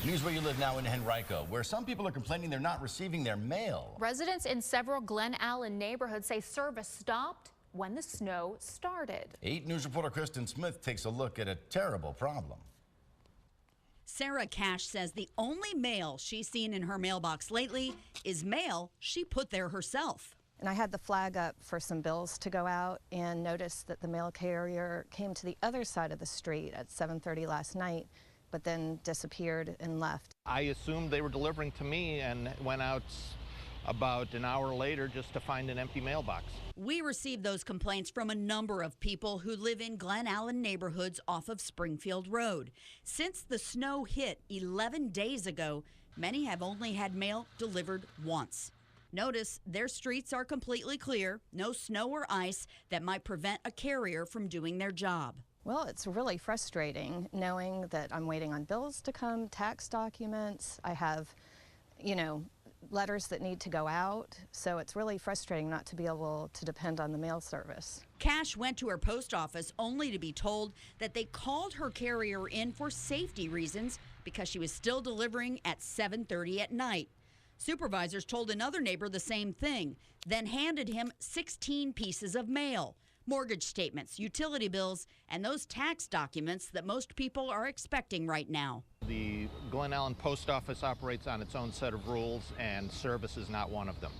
News Where You Live now in Henrico, where some people are complaining they're not receiving their mail. Residents in several Glen Allen neighborhoods say service stopped when the snow started. 8 News reporter Kristen Smith takes a look at a terrible problem. Sarah Cash says the only mail she's seen in her mailbox lately is mail she put there herself. And I had the flag up for some bills to go out and noticed that the mail carrier came to the other side of the street at 7:30 last night, but then disappeared and left. I assumed they were delivering to me and went out about an hour later just to find an empty mailbox. We received those complaints from a number of people who live in Glen Allen neighborhoods off of Springfield Road. Since the snow hit 11 days ago, many have only had mail delivered once. Notice their streets are completely clear, no snow or ice that might prevent a carrier from doing their job. Well, it's really frustrating knowing that I'm waiting on bills to come, tax documents. I have, letters that need to go out. So it's really frustrating not to be able to depend on the mail service. Cash went to her post office only to be told that they called her carrier in for safety reasons because she was still delivering at 7:30 at night. Supervisors told another neighbor the same thing, then handed him 16 pieces of mail. Mortgage statements, utility bills, and those tax documents that most people are expecting right now. The Glen Allen post office operates on its own set of rules, and service is not one of them.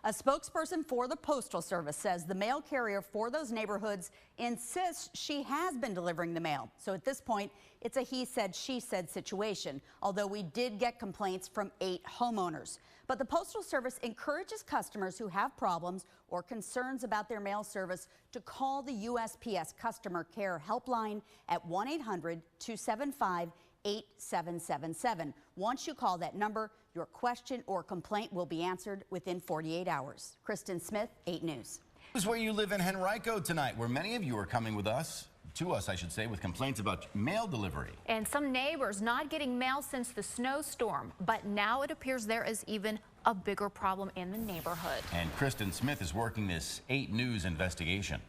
A spokesperson for the Postal Service says the mail carrier for those neighborhoods insists she has been delivering the mail. So at this point, it's a he said, she said situation, although we did get complaints from 8 homeowners. But the Postal Service encourages customers who have problems or concerns about their mail service to call the USPS Customer Care Helpline at 1-800-275-8777. Once you call that number, your question or complaint will be answered within 48 hours. Kristen Smith, 8 News. This is Where You Live in Henrico tonight, where many of you are coming to us, with complaints about mail delivery. And some neighbors not getting mail since the snowstorm, but now it appears there is even a bigger problem in the neighborhood. And Kristen Smith is working this 8 News investigation.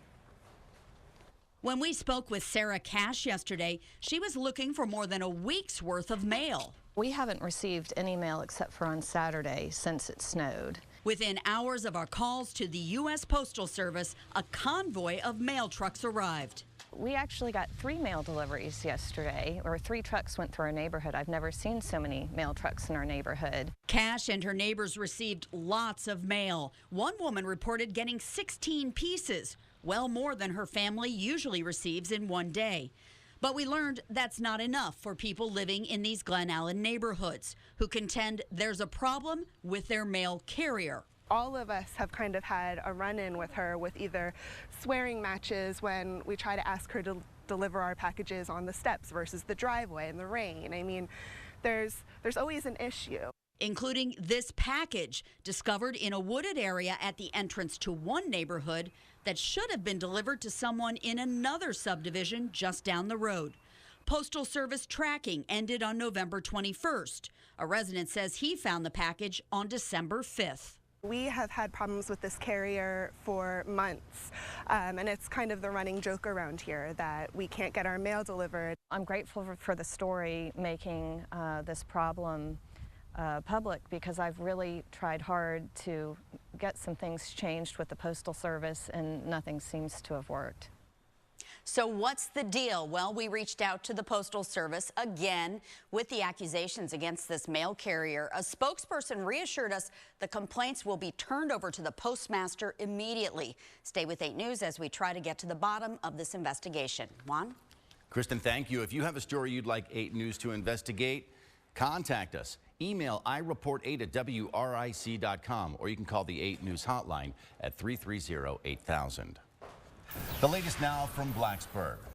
When we spoke with Sarah Cash yesterday, she was looking for more than a week's worth of mail. We haven't received any mail except for on Saturday since it snowed. Within hours of our calls to the U.S. Postal Service, a convoy of mail trucks arrived. We actually got 3 mail deliveries yesterday, or 3 trucks went through our neighborhood. I've never seen so many mail trucks in our neighborhood. Cash and her neighbors received lots of mail. One woman reported getting 16 pieces, well more than her family usually receives in one day. But we learned that's not enough for people living in these Glen Allen neighborhoods who contend there's a problem with their mail carrier. All of us have kind of had a run-in with her with either swearing matches when we try to ask her to deliver our packages on the steps versus the driveway in the rain. I mean, there's always an issue. Including this package discovered in a wooded area at the entrance to one neighborhood that should have been delivered to someone in another subdivision just down the road. Postal Service tracking ended on November 21st. A resident says he found the package on December 5th. We have had problems with this carrier for months, and it's kind of the running joke around here that we can't get our mail delivered. I'm grateful for the story making this problem public, because I've really tried hard to get some things changed with the Postal Service and nothing seems to have worked. So what's the deal? Well, we reached out to the Postal Service again with the accusations against this mail carrier. A spokesperson reassured us the complaints will be turned over to the postmaster immediately. Stay with 8 News as we try to get to the bottom of this investigation. Juan? Kristen, thank you. If you have a story you'd like 8 News to investigate, contact us. Email ireport8@wric.com, or you can call the 8 News hotline at 330-8000. The latest now from Blacksburg.